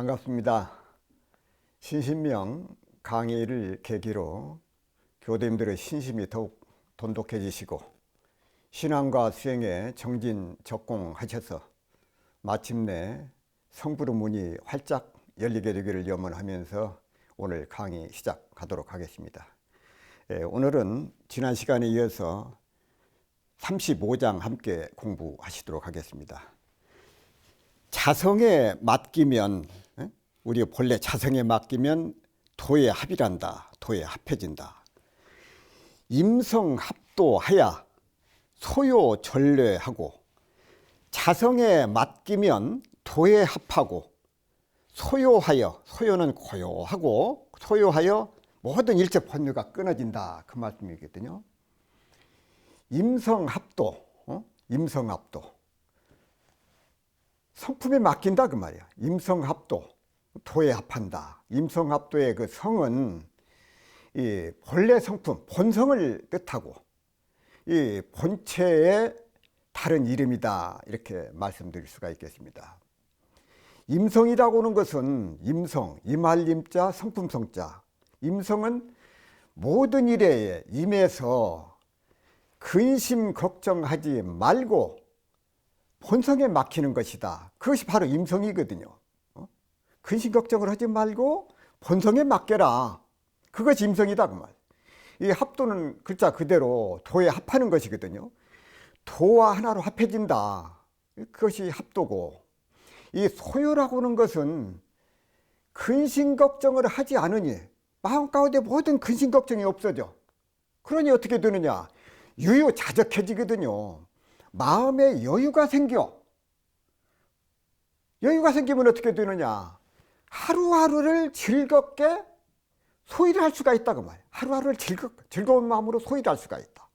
반갑습니다. 신신명 강의를 계기로 교대님들의 신심이 더욱 돈독해지시고 신앙과 수행에 정진적공하셔서 마침내 성부의 문이 활짝 열리게 되기를 염원하면서 오늘 강의 시작하도록 하겠습니다. 오늘은 지난 시간에 이어서 35장 함께 공부하시도록 하겠습니다. 자성에 맡기면, 우리가 본래 자성에 맡기면 도에 합이란다, 도에 합해진다. 임성합도하야 소요전례하고, 자성에 맡기면 도에 합하고, 소요하여, 소요는 고요하고, 소요하여 모든 일체 번뇌가 끊어진다, 그 말씀이거든요. 임성합도, 임성합도. 성품에 맡긴다 그 말이야. 임성합도, 도에 합한다. 임성합도의 그 성은 이 본래 성품, 본성을 뜻하고 이 본체의 다른 이름이다, 이렇게 말씀드릴 수가 있겠습니다. 임성이라고 하는 것은 임성, 임할 임자, 성품성자. 임성은 모든 일에 임해서 근심 걱정하지 말고 본성에 맡기는 것이다. 그것이 바로 임성이거든요. 근심 걱정을 하지 말고 본성에 맡겨라. 그것이 임성이다 그 말. 이 합도는 글자 그대로 도에 합하는 것이거든요. 도와 하나로 합해진다. 그것이 합도고, 이 소요라고 하는 것은 근심 걱정을 하지 않으니 마음 가운데 모든 근심 걱정이 없어져. 그러니 어떻게 되느냐? 유유자적해지거든요. 마음에 여유가 생겨. 여유가 생기면 어떻게 되느냐? 하루하루를 즐겁게 소일을 할 수가 있다 그 말이야. 하루하루를 즐거운 마음으로 소일을 할 수가 있다.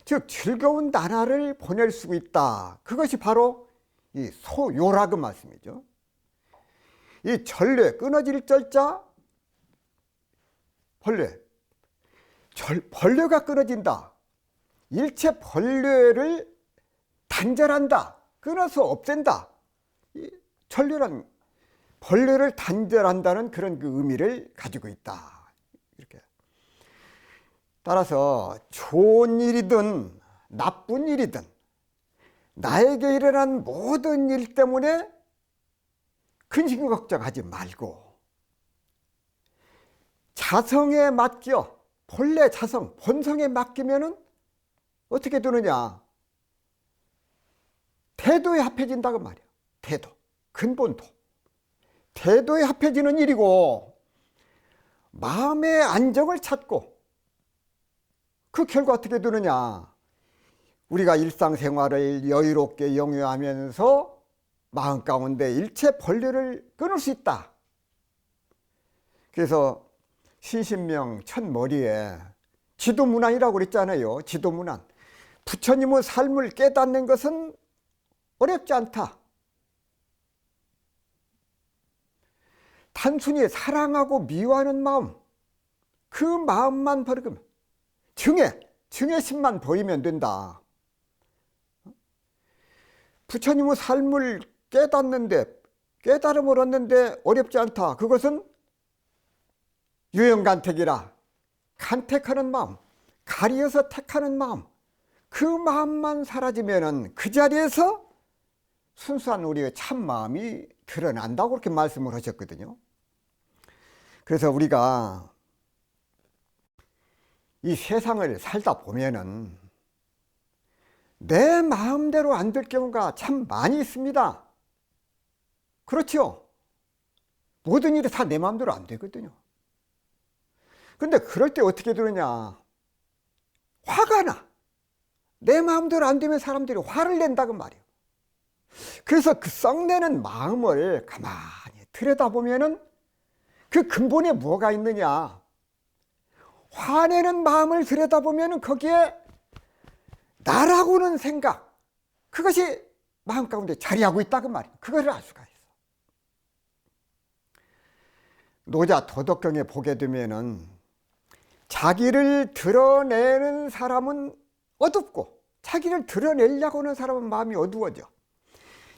즉 즐거운 나날을 보낼 수 있다. 그것이 바로 이 소요라고 말씀이죠. 이 전례, 끊어질 절자, 번뇌가 끊어진다. 일체 번뇌를 단절한다, 끊어서 없앤다. 전례란 번뇌를 단절한다는 그런 그 의미를 가지고 있다. 이렇게. 따라서 좋은 일이든 나쁜 일이든 나에게 일어난 모든 일 때문에 근심 걱정하지 말고 자성에 맡겨, 본래 자성, 본성에 맡기면은 어떻게 되느냐? 태도에 합해진다고 말이야. 태도, 근본도. 태도에 합해지는 일이고, 마음의 안정을 찾고, 그 결과 어떻게 되느냐? 우리가 일상생활을 여유롭게 영위하면서 마음 가운데 일체 번뇌를 끊을 수 있다. 그래서 신신명 첫머리에 지도문안이라고 그랬잖아요. 지도문안. 부처님의 삶을 깨닫는 것은 어렵지 않다. 단순히 사랑하고 미워하는 마음, 그 마음만 버리면, 증애심만 보이면 된다. 부처님의 삶을 깨달음을 얻는데 어렵지 않다. 그것은 유형간택이라, 간택하는 마음, 가리어서 택하는 마음, 그 마음만 사라지면은 그 자리에서 순수한 우리의 참 마음이 드러난다고 그렇게 말씀을 하셨거든요. 그래서 우리가 이 세상을 살다 보면은 내 마음대로 안 될 경우가 참 많이 있습니다. 그렇죠? 모든 일이 다 내 마음대로 안 되거든요. 근데 그럴 때 어떻게 되느냐? 화가 나. 내 마음대로 안 되면 사람들이 화를 낸다고 말이에요. 그래서 그 썩내는 마음을 가만히 들여다보면은 그 근본에 뭐가 있느냐? 화내는 마음을 들여다보면은 거기에 나라고는 생각, 그것이 마음 가운데 자리하고 있다고 말이에요. 그거를 알 수가 있어. 노자 도덕경에 보게 되면은 자기를 드러내는 사람은 어둡고 자기를 드러내려고 하는 사람은 마음이 어두워져.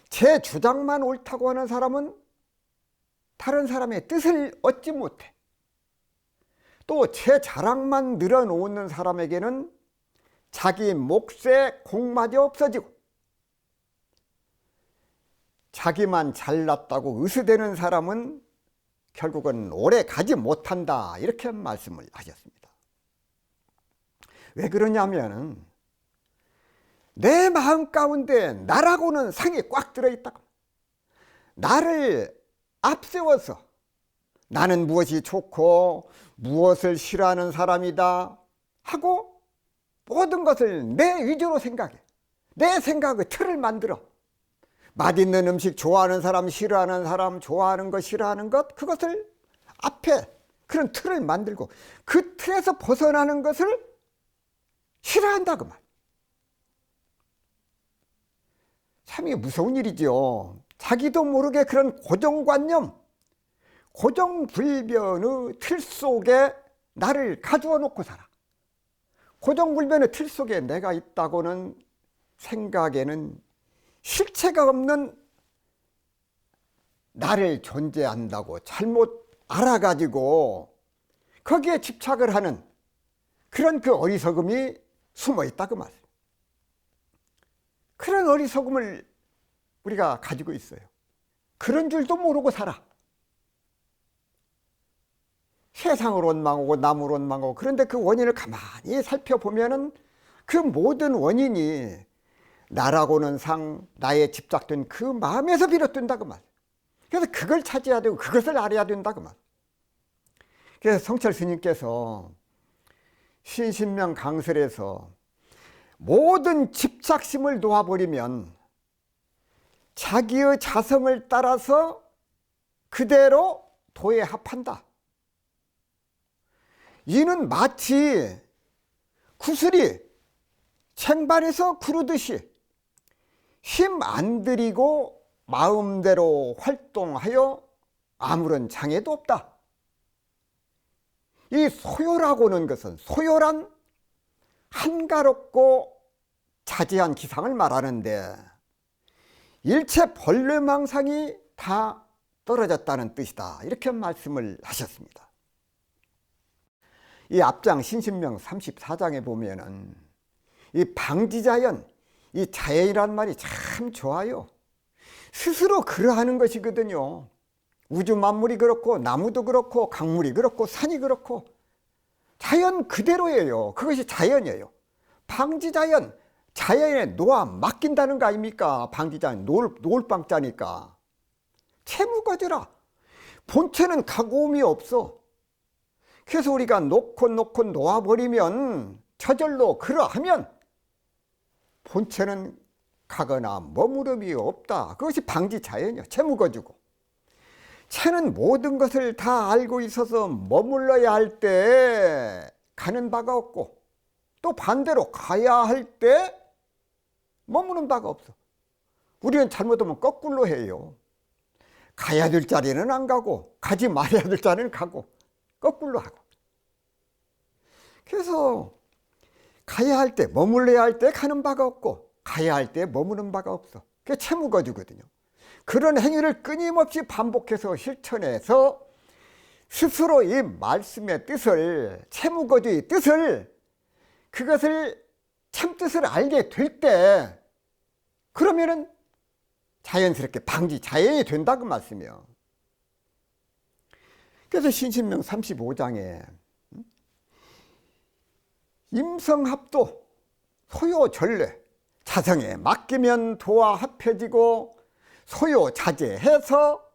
제 주장만 옳다고 하는 사람은 다른 사람의 뜻을 얻지 못해. 또 제 자랑만 늘어놓는 사람에게는 자기 몫에 공마저 없어지고, 자기만 잘났다고 으스대는 사람은 결국은 오래 가지 못한다, 이렇게 말씀을 하셨습니다. 왜 그러냐면 내 마음 가운데 나라고는 상이 꽉 들어있다고, 나를 앞세워서 나는 무엇이 좋고 무엇을 싫어하는 사람이다 하고 모든 것을 내 위주로 생각해. 내 생각의 틀을 만들어. 맛있는 음식 좋아하는 사람, 싫어하는 사람, 좋아하는 것, 싫어하는 것, 그것을 앞에 그런 틀을 만들고 그 틀에서 벗어나는 것을 싫어한다 그 말. 참 무서운 일이죠. 자기도 모르게 그런 고정관념, 고정불변의 틀 속에 나를 가두어 놓고 살아. 고정불변의 틀 속에 내가 있다고는 생각에는 실체가 없는 나를 존재한다고 잘못 알아가지고 거기에 집착을 하는 그런 그 어리석음이 숨어 있다 그 말. 그런 어리석음을 우리가 가지고 있어요. 그런 줄도 모르고 살아. 세상을 원망하고 남을 원망하고, 그런데 그 원인을 가만히 살펴보면은 그 모든 원인이 나라고는 상, 나에 집착된 그 마음에서 비롯된다 그 말. 그래서 그걸 찾아야 되고 그것을 알아야 된다 그 말. 그래서 성철 스님께서 신신명 강설에서 모든 집착심을 놓아버리면 자기의 자성을 따라서 그대로 도에 합한다. 이는 마치 구슬이 쟁반에서 구르듯이 힘 안 들이고 마음대로 활동하여 아무런 장애도 없다. 이 소요라고는 것은 소요란 한가롭고 자제한 기상을 말하는데 일체 벌레망상이 다 떨어졌다는 뜻이다, 이렇게 말씀을 하셨습니다. 이 앞장 신신명 34장에 보면은 이 방지자연, 이 자연이란 말이 참 좋아요. 스스로 그러하는 것이거든요. 우주 만물이 그렇고 나무도 그렇고 강물이 그렇고 산이 그렇고 자연 그대로예요. 그것이 자연이에요. 방지자연, 자연에 놓아 맡긴다는 거 아닙니까? 방지자연, 놓을 방자니까. 채무거지라. 본체는 가고움이 없어. 그래서 우리가 놓고 놓아버리면, 저절로 그러하면 본체는 가거나 머무름이 없다. 그것이 방지자연이야. 채무거지고. 채는 모든 것을 다 알고 있어서 머물러야 할 때 가는 바가 없고, 또 반대로 가야 할 때 머무는 바가 없어. 우리는 잘못하면 거꾸로 해요. 가야 될 자리는 안 가고 가지 말아야 될 자리는 가고 거꾸로 하고. 그래서 가야 할 때, 머물러야 할 때 가는 바가 없고 가야 할 때 머무는 바가 없어. 그게 채무거지거든요. 그런 행위를 끊임없이 반복해서 실천해서 스스로 이 말씀의 뜻을, 채무거지의 뜻을, 그것을 참뜻을 알게 될 때, 그러면은 자연스럽게 방지자연이 된다 그 말씀이에요. 그래서 신신명 35장에 임성합도 소요전례, 자성에 맡기면 도와 합해지고 소요자제해서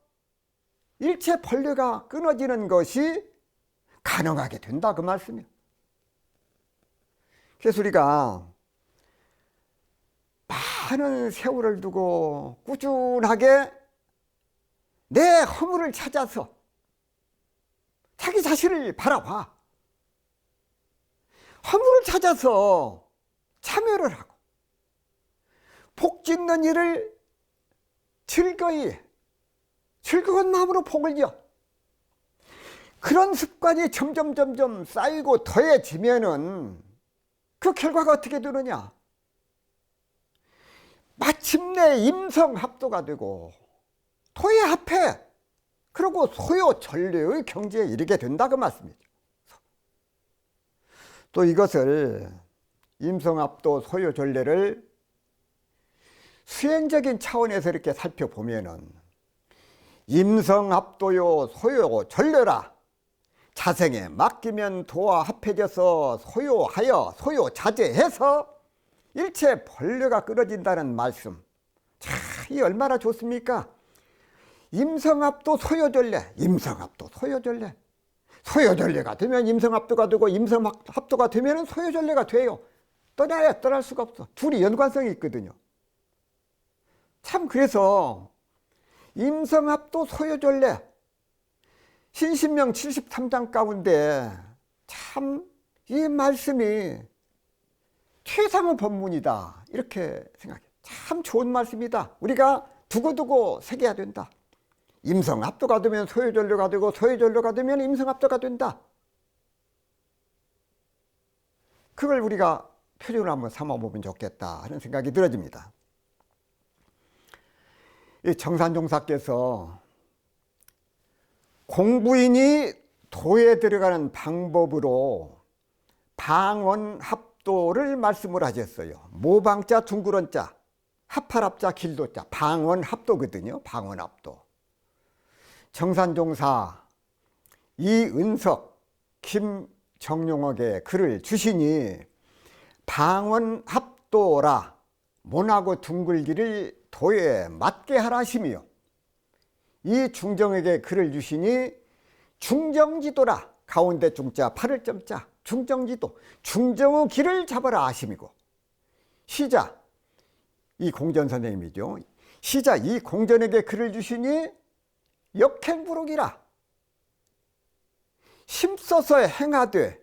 일체 벌레가 끊어지는 것이 가능하게 된다 그 말씀이에요. 그래서 우리가 많은 세월을 두고 꾸준하게 내 허물을 찾아서 자기 자신을 바라봐. 허물을 찾아서 참여를 하고 복 짓는 일을 즐거운 마음으로 복을 지어. 그런 습관이 점점 쌓이고 더해지면은 그 결과가 어떻게 되느냐? 마침내 임성합도가 되고 도에 합해. 그리고 소요 전례의 경지에 이르게 된다 그 말씀이죠. 또 이것을 임성합도 소요 전례를 수행적인 차원에서 이렇게 살펴보면은 임성합도요 소요 전례라 자생에 맡기면 도와 합해져서 소요하여 소요 자제해서 일체 번뇌가 끊어진다는 말씀. 자, 이 얼마나 좋습니까? 임성합도 소요전례, 임성합도 소요전례. 소요전례가 되면 임성합도가 되고 임성합도가 되면 소요전례가 돼요. 떠날 수가 없어. 둘이 연관성이 있거든요. 참 그래서 임성합도 소요전례 신신명 73장 가운데 참 이 말씀이 최상의 법문이다 이렇게 생각해요. 참 좋은 말씀이다. 우리가 두고두고 새겨야 된다. 임성합도가 되면 소요전례가 되고 소요전례가 되면 임성합도가 된다. 그걸 우리가 표준을 한번 삼아보면 좋겠다 하는 생각이 들어집니다. 이 정산종사께서 공부인이 도에 들어가는 방법으로 방언합도를 말씀을 하셨어요. 모방자 둥그런자 합할합자 길도자 방언합도거든요. 방언합도. 정산종사 이은석 김정용에게 글을 주시니 방언합도라 모나고 둥글기를 도에 맞게 하라시며 이 중정에게 글을 주시니 중정지도라 가운데 중자 팔을 점자 중정지도 중정의 길을 잡아라 하심이고 시자 이 공전 선생님이죠. 시자 이 공전에게 글을 주시니 역행부록이라 힘써서 행하되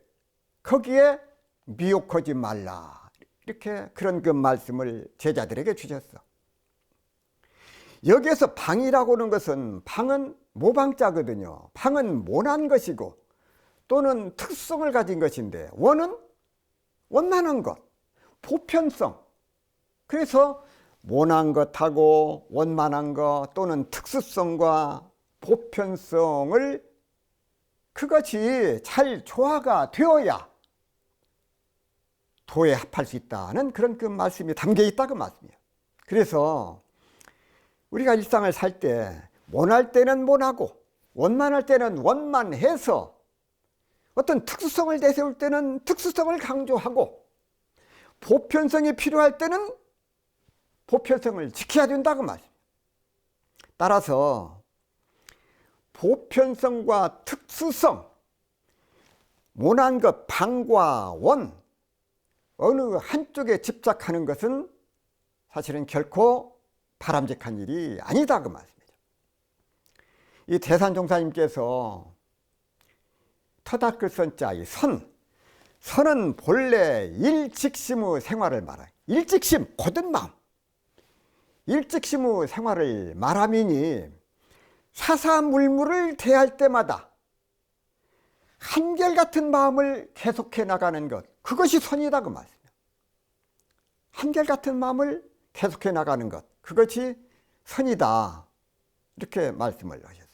거기에 미혹하지 말라 이렇게 그런 그 말씀을 제자들에게 주셨어. 여기에서 방이라고 하는 것은 방은 모방자거든요. 방은 모난 것이고 또는 특성을 가진 것인데 원은 원만한 것, 보편성. 그래서 모난 것하고 원만한 것 또는 특수성과 보편성을 그것이 잘 조화가 되어야 도에 합할 수 있다는 그런 그 말씀이 담겨 있다 그 말씀이에요. 그래서 우리가 일상을 살 때 모날 때는 모나고 원만할 때는 원만해서 어떤 특수성을 내세울 때는 특수성을 강조하고 보편성이 필요할 때는 보편성을 지켜야 된다고 말입니다. 따라서 보편성과 특수성, 모난 것 방과 원 어느 한쪽에 집착하는 것은 사실은 결코 바람직한 일이 아니다 그 말씀이죠. 이 대산종사님께서 터닦을 선자 이 선은 본래 일직심의 생활을 말해요. 일직심 고든 마음 일직심의 생활을 말함이니 사사물물을 대할 때마다 한결같은 마음을 계속해 나가는 것 그것이 선이다 그 말씀이에요. 한결같은 마음을 계속해 나가는 것 그것이 선이다 이렇게 말씀을 하셨어요.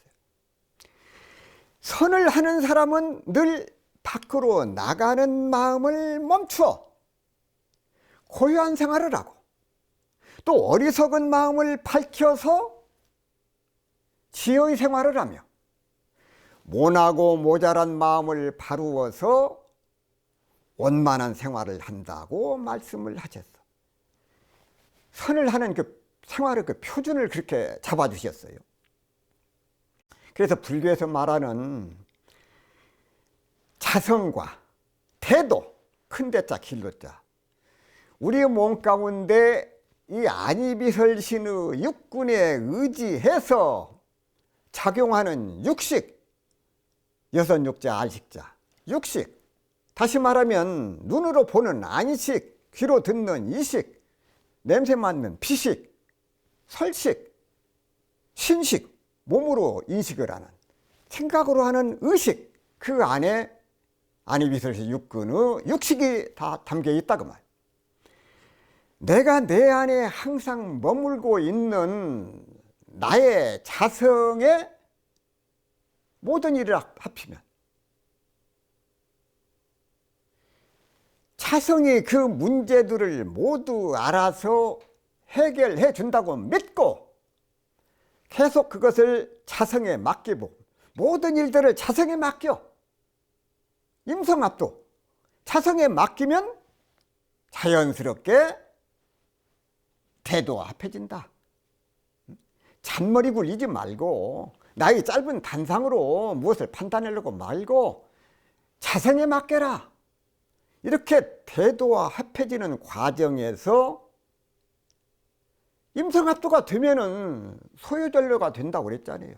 선을 하는 사람은 늘 밖으로 나가는 마음을 멈추어 고요한 생활을 하고 또 어리석은 마음을 밝혀서 지혜의 생활을 하며 모나고 모자란 마음을 바루어서 원만한 생활을 한다고 말씀을 하셨어. 선을 하는 그 생활의 그 표준을 그렇게 잡아주셨어요. 그래서 불교에서 말하는 자성과 태도, 큰 대자, 길도자 우리의 몸 가운데 이 안이비설신의 육군에 의지해서 작용하는 육식, 여섯 육자, 알식자, 육식 다시 말하면 눈으로 보는 안식, 귀로 듣는 이식, 냄새 맡는 피식, 설식, 신식, 몸으로 인식을 하는 생각으로 하는 의식 그 안에 안이비설신 육군의 육식이 다 담겨 있다고 말. 내가 내 안에 항상 머물고 있는 나의 자성의 모든 일을 합치면 자성이 그 문제들을 모두 알아서 해결해 준다고 믿고 계속 그것을 자성에 맡기고 모든 일들을 자성에 맡겨. 임성합도 자성에 맡기면 자연스럽게 태도가 합해진다. 잔머리 굴리지 말고 나의 짧은 단상으로 무엇을 판단하려고 말고 자성에 맡겨라. 이렇게 태도와 합해지는 과정에서 임성합도가 되면은 소유전료가 된다고 그랬잖아요.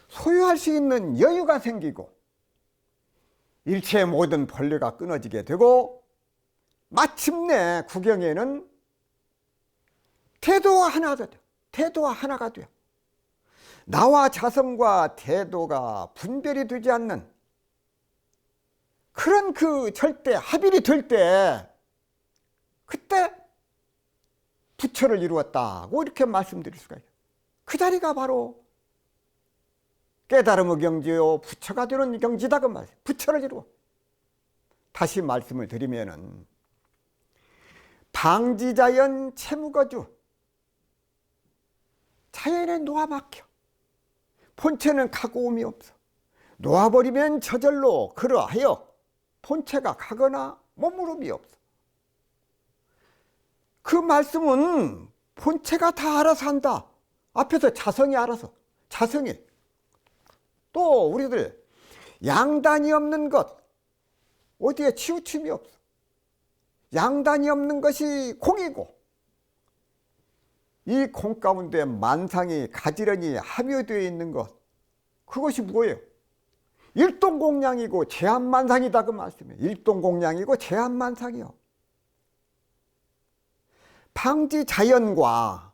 소유할 수 있는 여유가 생기고 일체의 모든 본래가 끊어지게 되고 마침내 구경에는 태도가 하나가 돼요. 태도가 하나가 돼요. 나와 자성과 태도가 분별이 되지 않는 그런 그 절대 합일이 될 때 그때 부처를 이루었다고 이렇게 말씀드릴 수가 있어요. 그 자리가 바로 깨달음의 경지요 부처가 되는 경지다 그 말이에요. 부처를 이루어. 다시 말씀을 드리면은 방지자연 채무거주 자연에 놓아막혀. 본체는 가고움이 없어. 놓아버리면 저절로 그러하여 본체가 가거나 머무름이 없어. 그 말씀은 본체가 다 알아서 한다. 앞에서 자성이 알아서. 자성이. 또 우리들 양단이 없는 것 어디에 치우침이 없어. 양단이 없는 것이 공이고 이 공 가운데 만상이 가지런히 함유되어 있는 것 그것이 뭐예요? 일동공량이고 제한만상이다 그 말씀이에요. 일동공량이고 제한만상이요. 방지자연과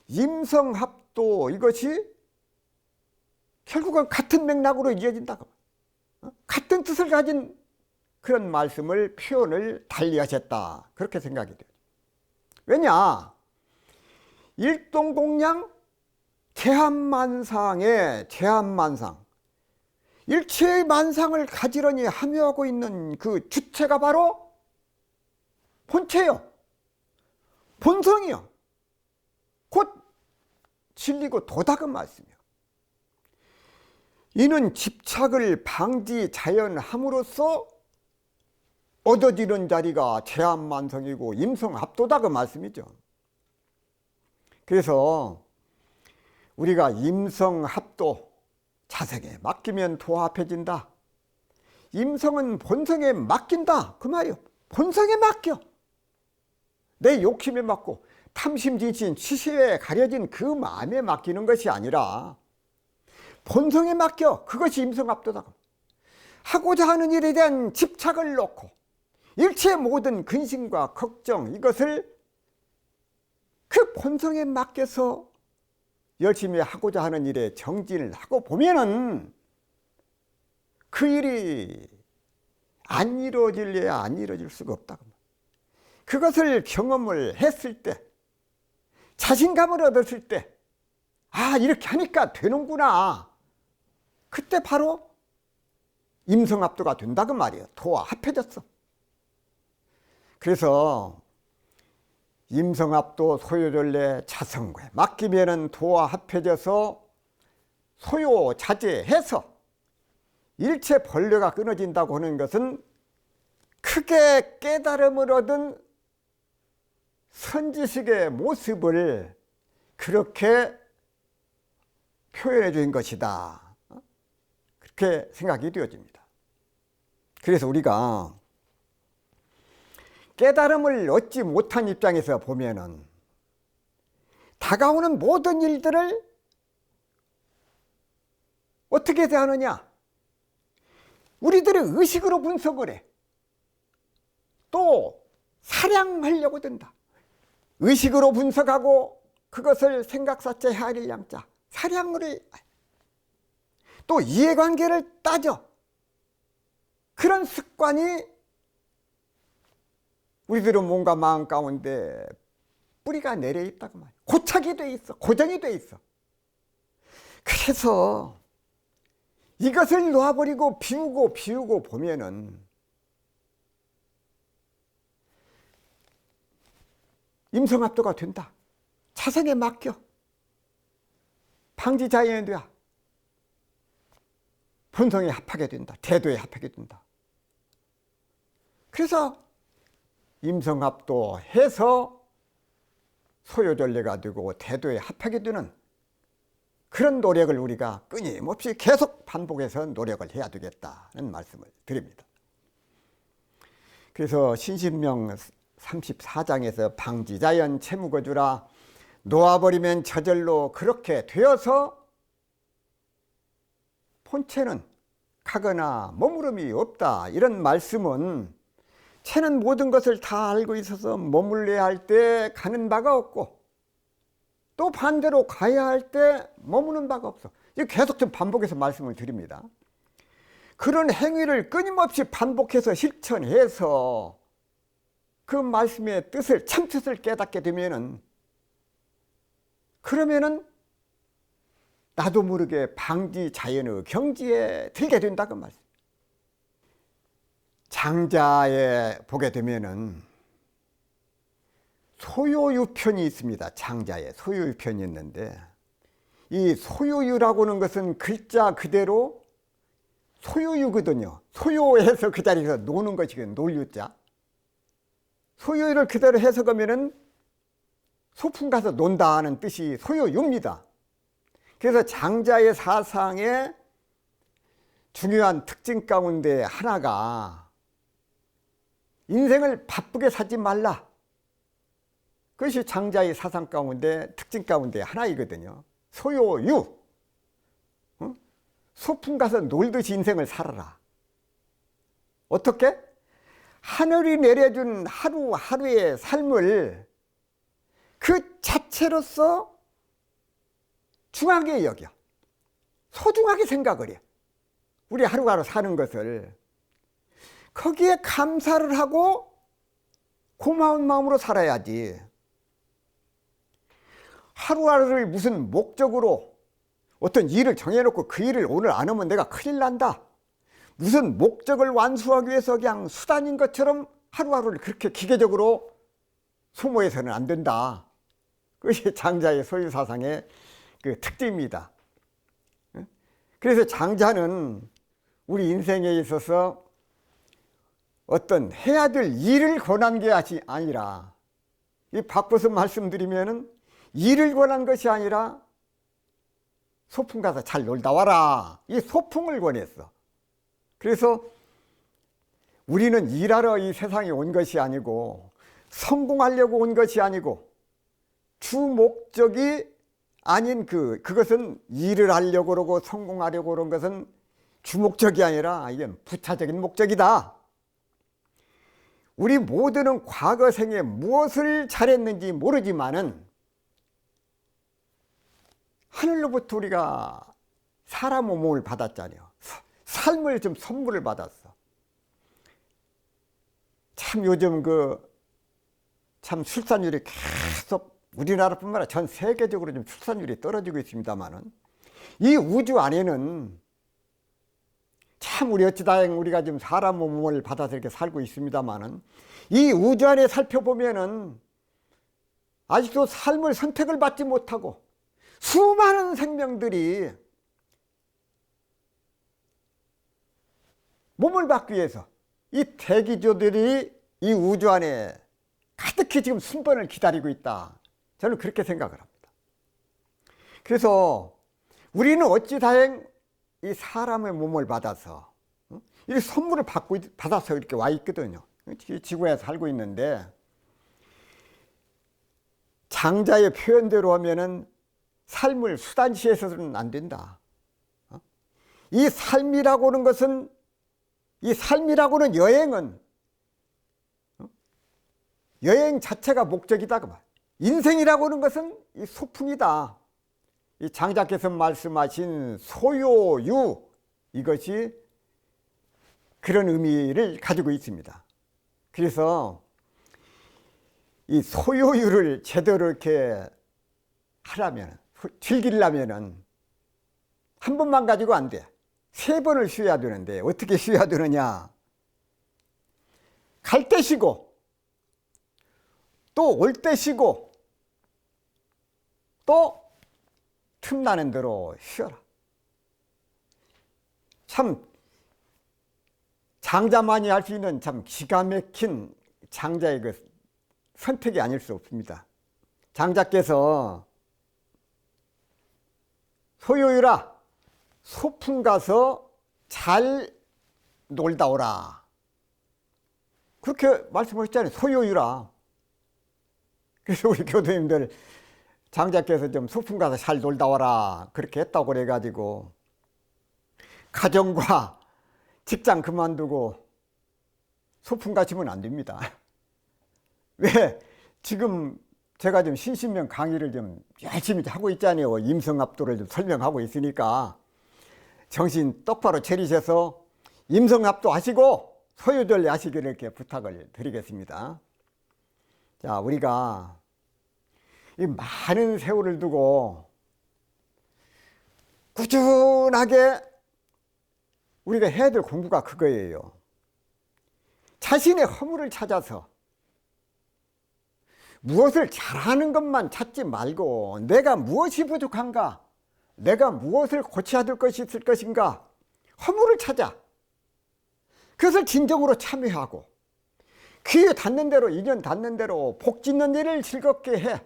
임성합도 이것이 결국은 같은 맥락으로 이어진다. 같은 뜻을 가진 그런 말씀을 표현을 달리하셨다. 그렇게 생각이 돼요. 왜냐? 일동공량 제한만상의 제한만상 일체의 만상을 가지런히 함유하고 있는 그 주체가 바로 본체요. 본성이요. 곧 진리고 도다 그 말씀이요. 이는 집착을 방지자연함으로써 얻어지는 자리가 제한만성이고 임성합도다 그 말씀이죠. 그래서 우리가 임성합도 자성에 맡기면 도합해진다. 임성은 본성에 맡긴다 그 말이요. 본성에 맡겨. 내 욕심에 맡고 탐심진신 취시에 가려진 그 마음에 맡기는 것이 아니라 본성에 맡겨. 그것이 임성합도다. 하고자 하는 일에 대한 집착을 놓고 일체의 모든 근심과 걱정 이것을 그 본성에 맡겨서 열심히 하고자 하는 일에 정진을 하고 보면은 그 일이 안 이루어질래야 안 이루어질 수가 없다. 그것을 경험을 했을 때 자신감을 얻었을 때 아 이렇게 하니까 되는구나. 그때 바로 임성합도가 된다 그 말이에요. 도와 합해졌어. 그래서 임성합도 소요전례 자성과에 맡기면은 도와 합해져서 소요자재해서 일체 본래가 끊어진다고 하는 것은 크게 깨달음을 얻은 선지식의 모습을 그렇게 표현해 준 것이다. 그렇게 생각이 되어집니다. 그래서 우리가 깨달음을 얻지 못한 입장에서 보면은 다가오는 모든 일들을 어떻게 대하느냐? 우리들의 의식으로 분석을 해. 또 사량하려고 든다. 의식으로 분석하고 그것을 생각사체 헤아릴 양자 사량을 해. 또 이해관계를 따져. 그런 습관이 우리들은 몸과 마음 가운데 뿌리가 내려 있다고 말이야. 고착이 돼 있어. 고정이 돼 있어. 그래서 이것을 놓아버리고 비우고 보면은 임성합도가 된다. 차성에 맡겨. 방지자연이 돼야 본성에 합하게 된다. 대도에 합하게 된다. 그래서 임성합도 해서 소요전례가 되고 대도에 합하게 되는 그런 노력을 우리가 끊임없이 계속 반복해서 노력을 해야 되겠다는 말씀을 드립니다. 그래서 신신명 34장에서 방지자연 채무거주라, 놓아버리면 저절로 그렇게 되어서 본체는 가거나 머무름이 없다, 이런 말씀은 채는 모든 것을 다 알고 있어서 머물러야 할 때 가는 바가 없고 또 반대로 가야 할 때 머무는 바가 없어. 계속 좀 반복해서 말씀을 드립니다. 그런 행위를 끊임없이 반복해서 실천해서 그 말씀의 뜻을, 참뜻을 깨닫게 되면은, 그러면은 나도 모르게 방지자연의 경지에 들게 된다, 그 말씀. 장자에 보게 되면은 소요유편이 있습니다. 장자에 소요유편이 있는데, 이 소요유라고 하는 것은 글자 그대로 소요유거든요. 소요해서 그 자리에서 노는 것이거든요. 놀유자. 소요유를 그대로 해석하면은 소풍 가서 논다는 뜻이 소요유입니다. 그래서 장자의 사상의 중요한 특징 가운데 하나가 인생을 바쁘게 살지 말라. 그것이 장자의 사상 가운데 특징 가운데 하나이거든요. 소요유. 소풍 가서 놀듯이 인생을 살아라. 어떻게? 하늘이 내려준 하루하루의 삶을 그 자체로서 중하게 여겨. 소중하게 생각을 해. 우리 하루하루 사는 것을. 거기에 감사를 하고 고마운 마음으로 살아야지. 하루하루를 무슨 목적으로 어떤 일을 정해놓고 그 일을 오늘 안 하면 내가 큰일 난다, 무슨 목적을 완수하기 위해서 그냥 수단인 것처럼 하루하루를 그렇게 기계적으로 소모해서는 안 된다. 그것이 장자의 소유사상의 그 특징입니다. 그래서 장자는 우리 인생에 있어서 어떤 해야 될 일을 권한 게 아니라, 이 바꿔서 말씀드리면은 일을 권한 것이 아니라 소풍 가서 잘 놀다 와라, 이 소풍을 권했어. 그래서 우리는 일하러 이 세상에 온 것이 아니고 성공하려고 온 것이 아니고 주 목적이 아닌 그것은 일을 하려고 그러고 성공하려고 그런 것은 주 목적이 아니라 이게 부차적인 목적이다. 우리 모두는 과거 생에 무엇을 잘했는지 모르지만은 하늘로부터 우리가 사람 몸을 받았잖아요. 삶을 좀 선물을 받았어. 참 요즘 참 출산율이 계속 우리나라뿐만 아니라 전 세계적으로 좀 출산율이 떨어지고 있습니다만은, 이 우주 안에는 참 우리 어찌다행 우리가 지금 사람 몸을 받아서 이렇게 살고 있습니다만은, 이 우주 안에 살펴보면은 아직도 삶을 선택을 받지 못하고 수많은 생명들이 몸을 받기 위해서 이 대기조들이 이 우주 안에 가득히 지금 순번을 기다리고 있다. 저는 그렇게 생각을 합니다. 그래서 우리는 어찌 다행 이 사람의 몸을 받아서 이 선물을 받아서 이렇게 와 있거든요. 지구에 살고 있는데, 장자의 표현대로 하면은 삶을 수단시해서는 안 된다. 이 삶이라고는 것은, 이 삶이라고는 여행은 여행 자체가 목적이다. 인생이라고 하는 것은 이 소풍이다. 이 장자께서 말씀하신 소요유, 이것이 그런 의미를 가지고 있습니다. 그래서 이 소요유를 제대로 이렇게 하려면, 즐기려면은 한 번만 가지고 안 돼. 3번을 쉬어야 되는데 어떻게 쉬어야 되느냐? 갈 때 쉬고 또 올 때 쉬고 또 틈나는 대로 쉬어라. 참 장자만이 할 수 있는 참 기가 막힌 장자의 그 선택이 아닐 수 없습니다. 장자께서 소요유라 소풍 가서 잘 놀다 오라 그렇게 말씀하셨잖아요. 소요유라. 그래서 우리 교도님들 장자께서 좀 소풍 가서 잘 놀다 오라 그렇게 했다고 그래가지고 가정과 직장 그만두고 소풍 가시면 안 됩니다. 왜? 지금 제가 좀 신신명 강의를 좀 열심히 하고 있잖아요. 임성합도를 좀 설명하고 있으니까 정신 똑바로 차리셔서 임성합도 하시고 소요절례 하시기를 이렇게 부탁을 드리겠습니다. 자, 우리가 이 많은 세월을 두고 꾸준하게 우리가 해야 될 공부가 그거예요. 자신의 허물을 찾아서 무엇을 잘하는 것만 찾지 말고 내가 무엇이 부족한가, 내가 무엇을 고쳐야 될 것이 있을 것인가, 허물을 찾아 그것을 진정으로 참여하고 귀에 닿는 대로 인연 닿는 대로 복 짓는 일을 즐겁게 해.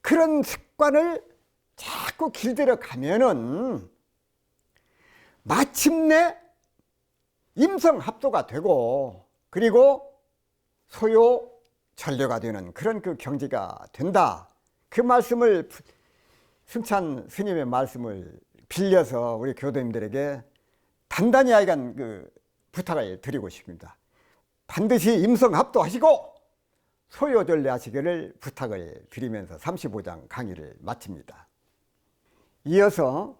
그런 습관을 자꾸 길들여 가면은 마침내 임성합도가 되고 그리고 소요 전료가 되는 그런 그 경지가 된다. 그 말씀을 승찬 스님의 말씀을 빌려서 우리 교도님들에게 단단히 하여간 그 부탁을 드리고 싶습니다. 반드시 임성합도 하시고 소요전례 하시기를 부탁을 드리면서 35장 강의를 마칩니다. 이어서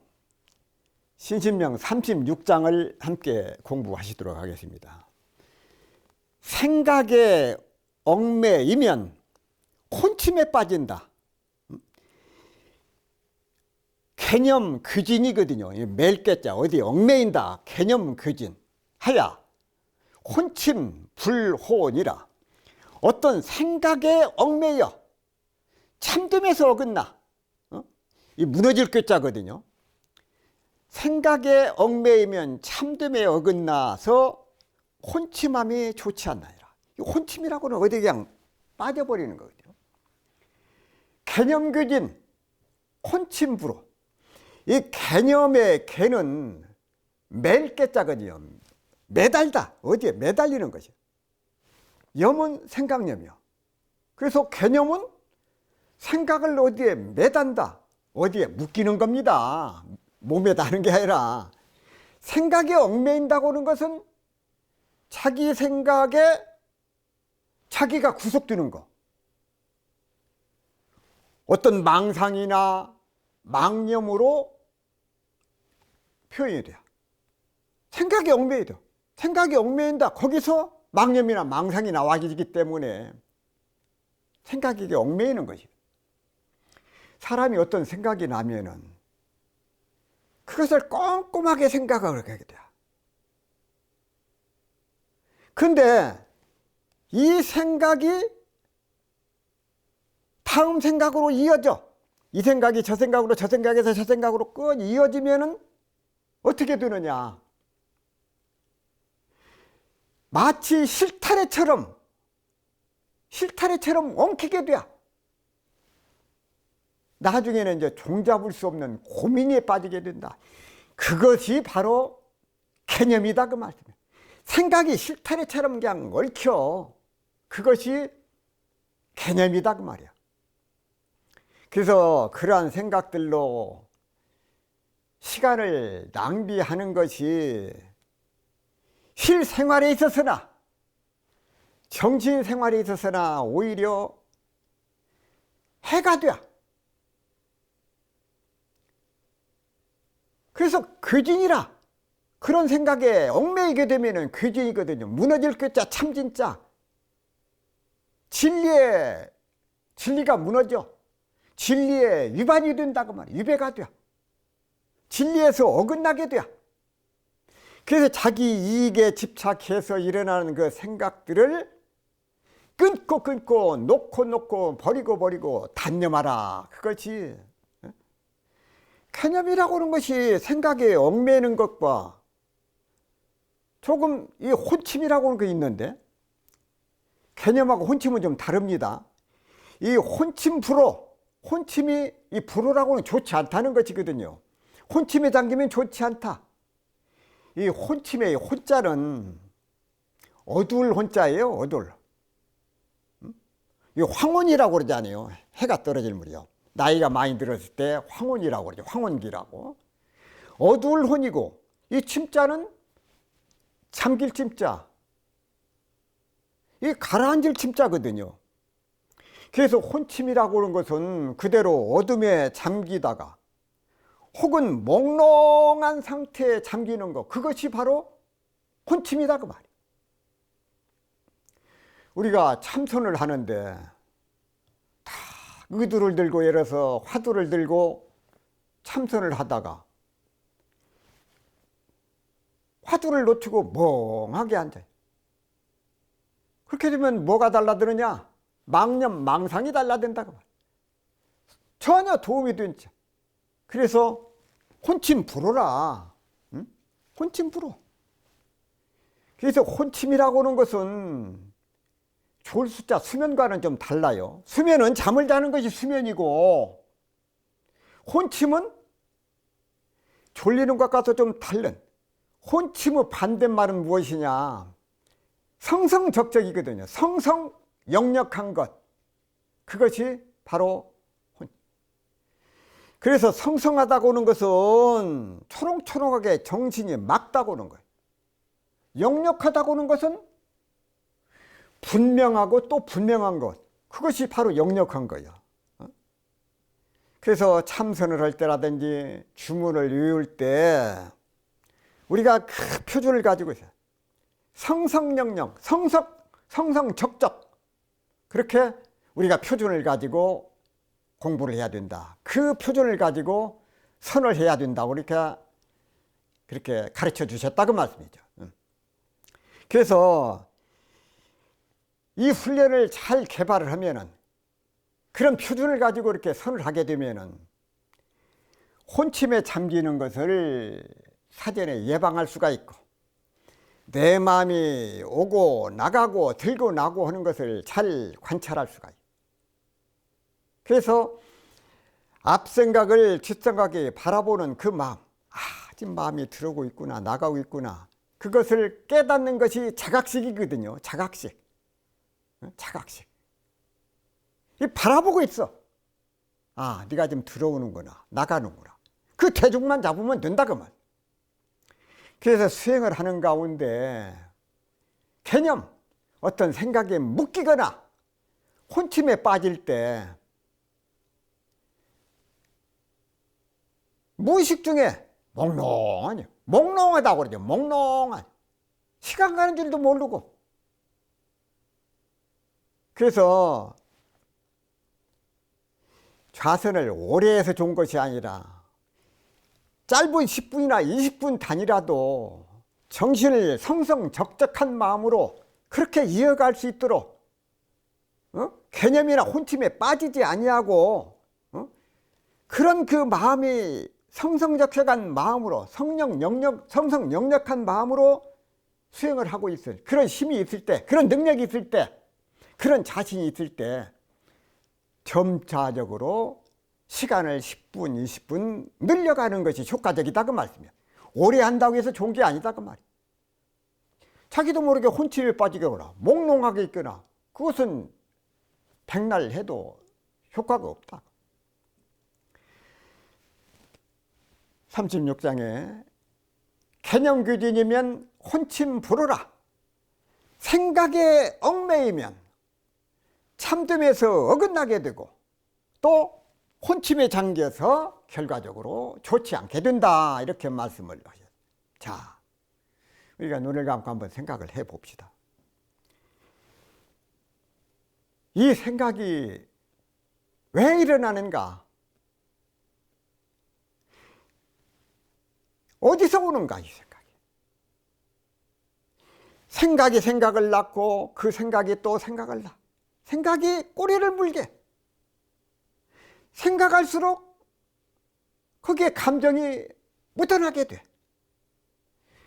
신신명 36장을 함께 공부하시도록 하겠습니다. 생각에 얽매이면 혼침에 빠진다. 개념 규진이거든요. 멜깨자 어디 얽매인다. 개념 규진 하야 혼침 불혼이라. 어떤 생각에 얽매여 참됨에서 어긋나. 이 무너질 꾀자거든요. 생각에 얽매이면 참됨에 어긋나서 혼침함이 좋지 않나이라. 이 혼침이라고는 어디 그냥 빠져버리는 거거든요. 개념규진 혼침부로. 이 개념의 개는 멜깨자거든요. 매달다. 어디에 매달리는 것이요. 염은 생각념이요. 그래서 개념은 생각을 어디에 매단다. 어디에 묶이는 겁니다. 몸에 다는 게 아니라 생각에 얽매인다고 하는 것은 자기 생각에 자기가 구속되는 거. 어떤 망상이나 망념으로 표현이 돼요. 생각에 얽매이다. 생각에 얽매인다. 거기서 망념이나 망상이 나와지기 때문에 생각에 얽매이는 것이에요. 사람이 어떤 생각이 나면은 그것을 꼼꼼하게 생각을 하게 돼요. 근데 이 생각이 다음 생각으로 이어져. 이 생각이 저 생각으로, 저 생각에서 저 생각으로 끈 이어지면은 어떻게 되느냐. 마치 실타래처럼 엉키게 돼. 나중에는 이제 종잡을 수 없는 고민에 빠지게 된다. 그것이 바로 개념이다 그 말씀이에요. 생각이 실타래처럼 그냥 얽혀. 그것이 개념이다 그 말이야. 그래서 그러한 생각들로 시간을 낭비하는 것이 실생활에 있어서나 정신생활에 있어서나 오히려 해가 돼. 그래서 귀진이라. 그런 생각에 얽매이게 되면 귀진이거든요. 무너질 꾀자 참진자. 진리가 무너져. 진리에 위반이 된다고 말이야. 위배가 돼. 진리에서 어긋나게 돼. 그래서 자기 이익에 집착해서 일어나는 그 생각들을 끊고 놓고 버리고 단념하라. 그것이 개념이라고 하는 것이 생각에 얽매이는 것과 조금 이 혼침이라고 하는 게 있는데, 개념하고 혼침은 좀 다릅니다. 이 혼침이 이 불호라고는 좋지 않다는 것이거든요. 혼침에 잠기면 좋지 않다. 이 혼침의 혼자는 어두울 혼자예요. 어두울. 이 황혼이라고 그러잖아요. 해가 떨어질 무렵. 나이가 많이 들었을 때 황혼이라고 그러죠. 황혼기라고. 어두울 혼이고, 이 침자는 잠길 침자, 이 가라앉을 침자거든요. 그래서 혼침이라고 하는 것은 그대로 어둠에 잠기다가 혹은 몽롱한 상태에 잠기는 것, 그것이 바로 혼침이다 그 말이에요. 우리가 참선을 하는데 다 의두를 들고, 예를 들어서 화두를 들고 참선을 하다가 화두를 놓치고 멍하게 앉아요. 그렇게 되면 뭐가 달라드느냐? 망념, 망상이 달라든다고 말이에요. 전혀 도움이 되지. 그래서 혼침 불호라. 응? 혼침 불호. 그래서 혼침이라고 하는 것은 졸 숫자, 수면과는 좀 달라요. 수면은 잠을 자는 것이 수면이고, 혼침은 졸리는 것과도 좀 다른, 혼침의 반대말은 무엇이냐? 성성적적이거든요. 성성역력한 것, 그것이 바로 혼. 그래서 성성하다고 하는 것은 초롱초롱하게 정신이 맑다고 하는 거예요. 역력하다고 하는 것은 분명하고 또 분명한 것, 그것이 바로 역력한 거예요. 그래서 참선을 할 때라든지 주문을 외울 때 우리가 그 표준을 가지고 있어요. 성성역력, 성성적적, 그렇게 우리가 표준을 가지고 공부를 해야 된다. 그 표준을 가지고 선을 해야 된다고 그렇게 가르쳐 주셨다고 말씀이죠. 그래서 이 훈련을 잘 개발을 하면은, 그런 표준을 가지고 이렇게 선을 하게 되면은 혼침에 잠기는 것을 사전에 예방할 수가 있고, 내 마음이 오고 나가고 들고 나고 하는 것을 잘 관찰할 수가 있고, 그래서 앞생각을 뒷생각에 바라보는 그 마음, 지금 마음이 들어오고 있구나, 나가고 있구나, 그것을 깨닫는 것이 자각식이거든요. 자각식. 이 바라보고 있어. 네가 지금 들어오는구나, 나가는구나. 그 대중만 잡으면 된다 그 말. 그래서 수행을 하는 가운데 개념, 어떤 생각에 묶이거나 혼침에 빠질 때 무의식 중에 몽롱하다고 그러죠. 몽롱한, 시간 가는 줄도 모르고. 그래서 좌선을 오래 해서 좋은 것이 아니라 짧은 10분이나 20분 단위라도 정신을 성성적적한 마음으로 그렇게 이어갈 수 있도록, 개념이나 혼침에 빠지지 아니하고, 그런 그 마음이 성성적적한 마음으로, 성성역력한 마음으로 수행을 하고 있을, 그런 힘이 있을 때, 그런 능력이 있을 때, 그런 자신이 있을 때 점차적으로 시간을 10분, 20분 늘려가는 것이 효과적이다 그 말씀이에요. 오래 한다고 해서 좋은 게 아니다 그 말이에요. 자기도 모르게 혼침에 빠지거나 몽롱하게 있거나, 그것은 백날 해도 효과가 없다. 36장에 개념규진이면 혼침 불어라. 생각에 얽매이면 참됨에서 어긋나게 되고, 또 혼침에 잠겨서 결과적으로 좋지 않게 된다, 이렇게 말씀을 하셨어요. 자, 우리가 눈을 감고 한번 생각을 해 봅시다. 이 생각이 왜 일어나는가? 어디서 오는가 이 생각이? 생각이 생각을 낳고 그 생각이 또 생각을 낳아. 생각이 꼬리를 물게. 생각할수록 거기에 감정이 묻어나게 돼.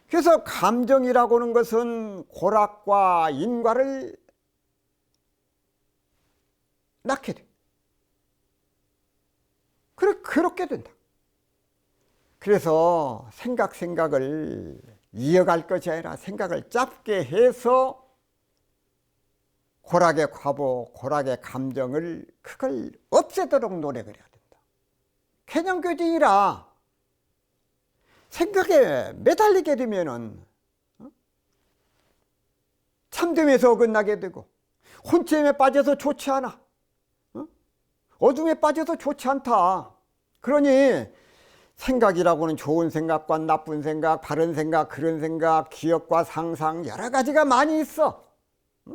그래서 감정이라고 하는 것은 고락과 인과를 낳게 돼. 그렇게 된다. 그래서 생각을 이어갈 것이 아니라 생각을 짧게 해서 고락의 과보, 고락의 감정을 그걸 없애도록 노력을 해야 된다. 개념교진이라 생각에 매달리게 되면은 참됨에서 어긋나게 되고 혼침에 빠져서 좋지 않아. 어둠에 빠져서 좋지 않다. 그러니 생각이라고는 좋은 생각과 나쁜 생각, 바른 생각, 그런 생각, 기억과 상상 여러 가지가 많이 있어.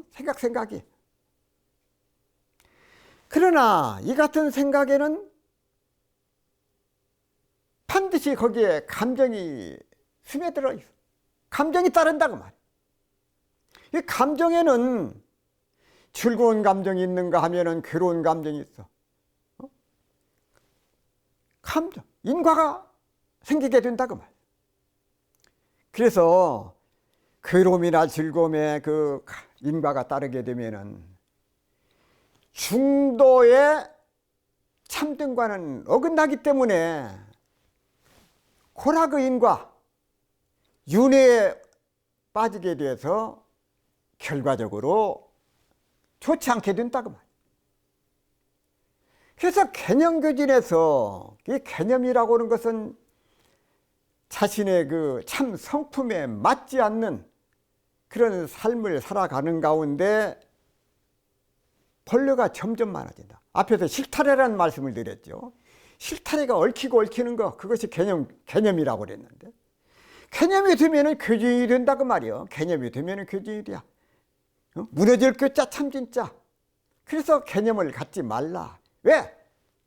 생각이. 그러나 이 같은 생각에는 반드시 거기에 감정이 스며들어 있어. 감정이 따른다고 말이야. 이 감정에는 즐거운 감정이 있는가 하면은 괴로운 감정이 있어. 감정, 인과가 생기게 된다고 말이야. 그래서 괴로움이나 즐거움에 그 인과가 따르게 되면은 중도의 참등과는 어긋나기 때문에 고락의 인과, 윤회에 빠지게 돼서 결과적으로 좋지 않게 된다고 말이야. 그래서 개념교진에서 이 개념이라고 하는 것은 자신의 그 참 성품에 맞지 않는 그런 삶을 살아가는 가운데 벌레가 점점 많아진다. 앞에서 실타래라는 말씀을 드렸죠. 실타래가 얽히고 얽히는 거, 그것이 개념이라고 그랬는데, 개념이 되면은 교진이 된다고 말이요. 개념이 되면은 교진이 돼. 무너질 것자 참진자. 그래서 개념을 갖지 말라. 왜?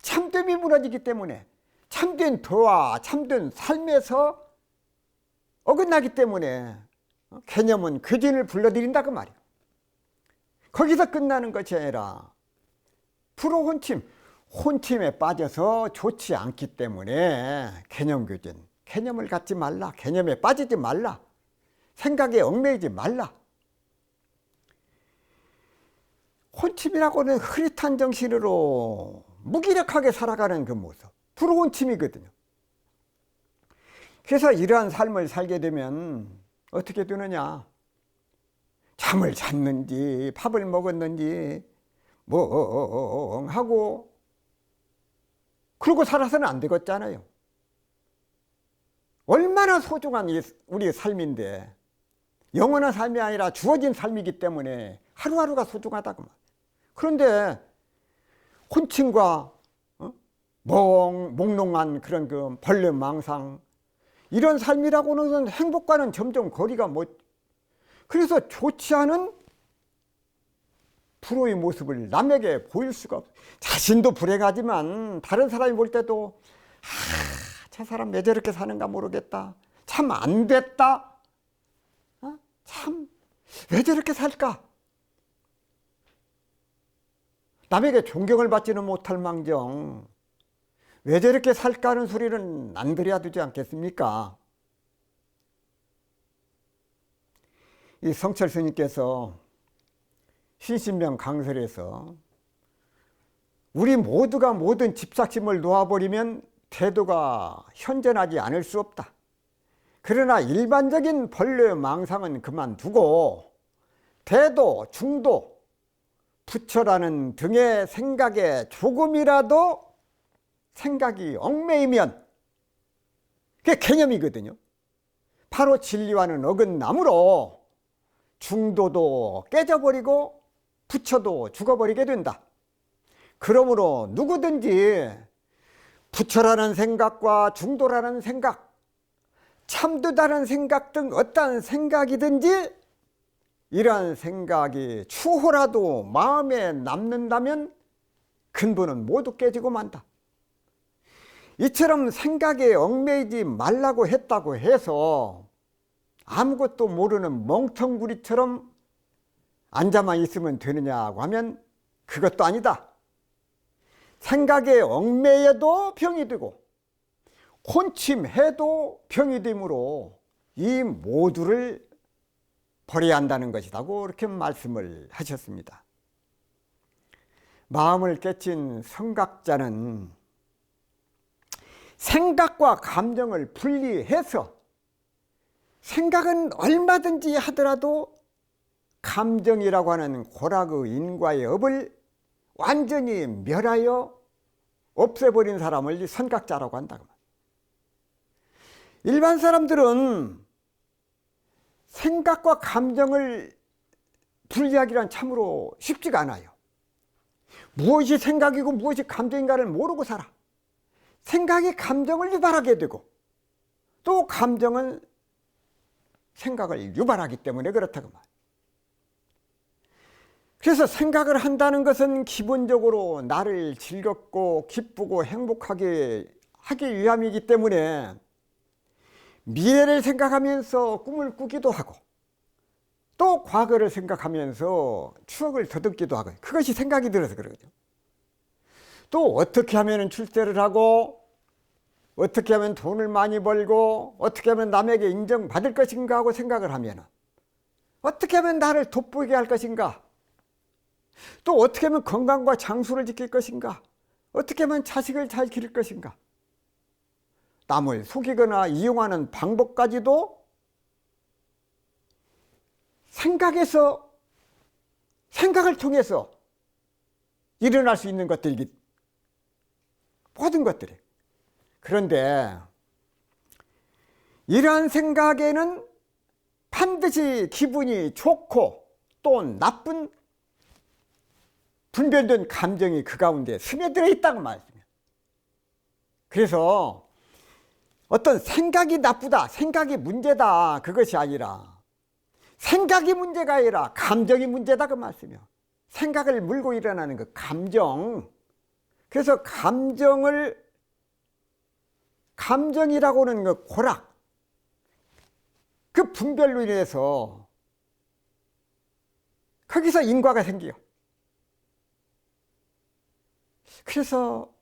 참됨이 무너지기 때문에, 참된 도와 참된 삶에서 어긋나기 때문에 개념은 교진을 불러들인다고 말이야. 거기서 끝나는 것이 아니라 불호혼침, 혼침에 빠져서 좋지 않기 때문에 개념교진, 개념을 갖지 말라, 개념에 빠지지 말라, 생각에 얽매이지 말라. 혼침이라고는 흐릿한 정신으로 무기력하게 살아가는 그 모습, 불호혼침이거든요. 그래서 이러한 삶을 살게 되면 어떻게 되느냐, 잠을 잤는지 밥을 먹었는지 멍하고 그러고 살아서는 안 되겠잖아요. 얼마나 소중한 우리 삶인데, 영원한 삶이 아니라 주어진 삶이기 때문에 하루하루가 소중하다고. 그런데 혼침과 몽롱한 그런 그 벌레망상, 이런 삶이라고는 행복과는 점점 거리가 그래서 좋지 않은 불호의 모습을 남에게 보일 수가 없어. 자신도 불행하지만 다른 사람이 볼 때도 저 사람 왜 저렇게 사는가 모르겠다, 참 안 됐다, 참 왜 저렇게 살까, 남에게 존경을 받지는 못할 망정 왜 저렇게 살까 하는 소리는 안 들어야 되지 않겠습니까? 이 성철 스님께서 신신명 강설에서 우리 모두가 모든 집착심을 놓아버리면 태도가 현전하지 않을 수 없다. 그러나 일반적인 벌레 망상은 그만두고 대도, 중도, 부처라는 등의 생각에 조금이라도 생각이 얽매이면 그게 개념이거든요. 바로 진리와는 어긋나므로 중도도 깨져버리고 부처도 죽어버리게 된다. 그러므로 누구든지 부처라는 생각과 중도라는 생각, 참되다는 생각 등 어떠한 생각이든지 이러한 생각이 추호라도 마음에 남는다면 근본은 모두 깨지고 만다. 이처럼 생각에 얽매이지 말라고 했다고 해서 아무것도 모르는 멍텅구리처럼 앉아만 있으면 되느냐고 하면 그것도 아니다. 생각에 얽매여도 병이 되고 혼침해도 병이 되므로 이 모두를 버려야 한다는 것이라고 이렇게 말씀을 하셨습니다. 마음을 깨친 성각자는 생각과 감정을 분리해서 생각은 얼마든지 하더라도 감정이라고 하는 고락의 인과의 업을 완전히 멸하여 없애버린 사람을 선각자라고 한다고. 일반 사람들은 생각과 감정을 분리하기란 참으로 쉽지가 않아요. 무엇이 생각이고 무엇이 감정인가를 모르고 살아. 생각이 감정을 유발하게 되고 또 감정은 생각을 유발하기 때문에 그렇다고 말이에요. 그래서 생각을 한다는 것은 기본적으로 나를 즐겁고 기쁘고 행복하게 하기 위함이기 때문에 미래를 생각하면서 꿈을 꾸기도 하고 또 과거를 생각하면서 추억을 더듬기도 하고 그것이 생각이 들어서 그러거든요. 또 어떻게 하면 출세를 하고 어떻게 하면 돈을 많이 벌고 어떻게 하면 남에게 인정받을 것인가 하고 생각을 하면 어떻게 하면 나를 돋보이게 할 것인가, 또 어떻게 하면 건강과 장수를 지킬 것인가, 어떻게 하면 자식을 잘 기를 것인가, 남을 속이거나 이용하는 방법까지도 생각을 통해서 일어날 수 있는 것들이기, 모든 것들이. 그런데 이러한 생각에는 반드시 기분이 좋고 또 나쁜 분별된 감정이 그 가운데 스며들어 있다고 말씀이에요. 그래서 어떤 생각이 나쁘다, 생각이 문제다, 그것이 아니라 생각이 문제가 아니라 감정이 문제다, 그 말씀이에요. 생각을 물고 일어나는 그 감정. 그래서 감정이라고 하는 그 고락, 그 분별로 인해서 거기서 인과가 생겨요. 그래서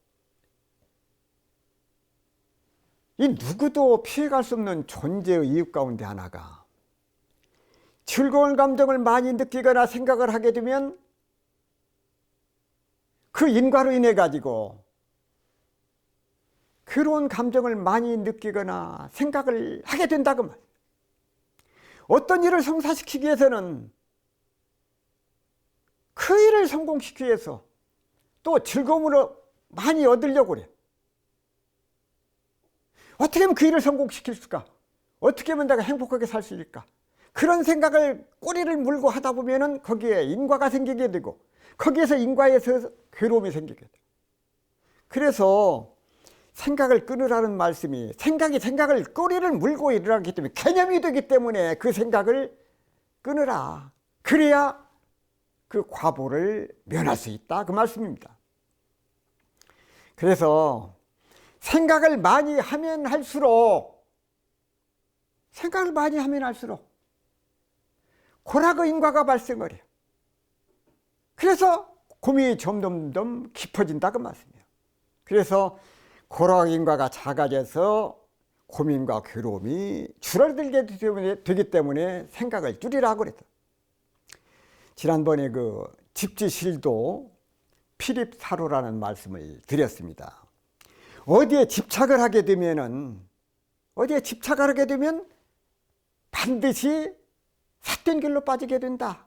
이 누구도 피해갈 수 없는 존재의 이유 가운데 하나가 즐거운 감정을 많이 느끼거나 생각을 하게 되면 그 인과로 인해 가지고 그런 감정을 많이 느끼거나 생각을 하게 된다고 말이에요. 어떤 일을 성사시키기 위해서는 그 일을 성공시키기 위해서 또 즐거움을 많이 얻으려고 그래. 어떻게 하면 그 일을 성공시킬 수가? 어떻게 하면 내가 행복하게 살 수 있을까? 그런 생각을 꼬리를 물고 하다 보면은 거기에 인과가 생기게 되고 거기에서 인과에서 괴로움이 생기게 돼. 그래서 생각을 끊으라는 말씀이, 생각을 꼬리를 물고 일어나기 때문에 개념이 되기 때문에 그 생각을 끊으라. 그래야 그 과보를 면할 수 있다, 그 말씀입니다. 그래서 생각을 많이 하면 할수록 고락의 인과가 발생을 해요. 그래서 고민이 점점 깊어진다, 그 말씀이에요. 그래서 고락의 인과가 작아져서 고민과 괴로움이 줄어들게 되기 때문에 생각을 줄이라고 그랬다. 지난번에 그 집지실도 필입사로라는 말씀을 드렸습니다. 어디에 집착을 하게 되면 반드시 삿된 길로 빠지게 된다.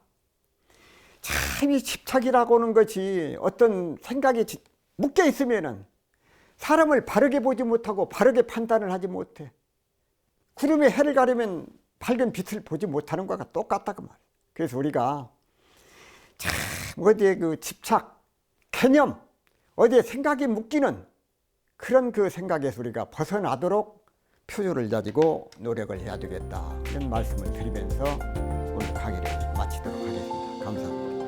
참 이 집착이라고 하는 것이 어떤 생각이 묶여 있으면은 사람을 바르게 보지 못하고 바르게 판단을 하지 못해. 구름에 해를 가리면 밝은 빛을 보지 못하는 것과 똑같다고 말이에요. 그래서 우리가 참 어디에 그 집착, 개념, 어디에 생각이 묶이는 그런 그 생각에서 우리가 벗어나도록 표조를 가지고 노력을 해야 되겠다, 이런 말씀을 드리면서 오늘 강의를 마치도록 하겠습니다. 감사합니다.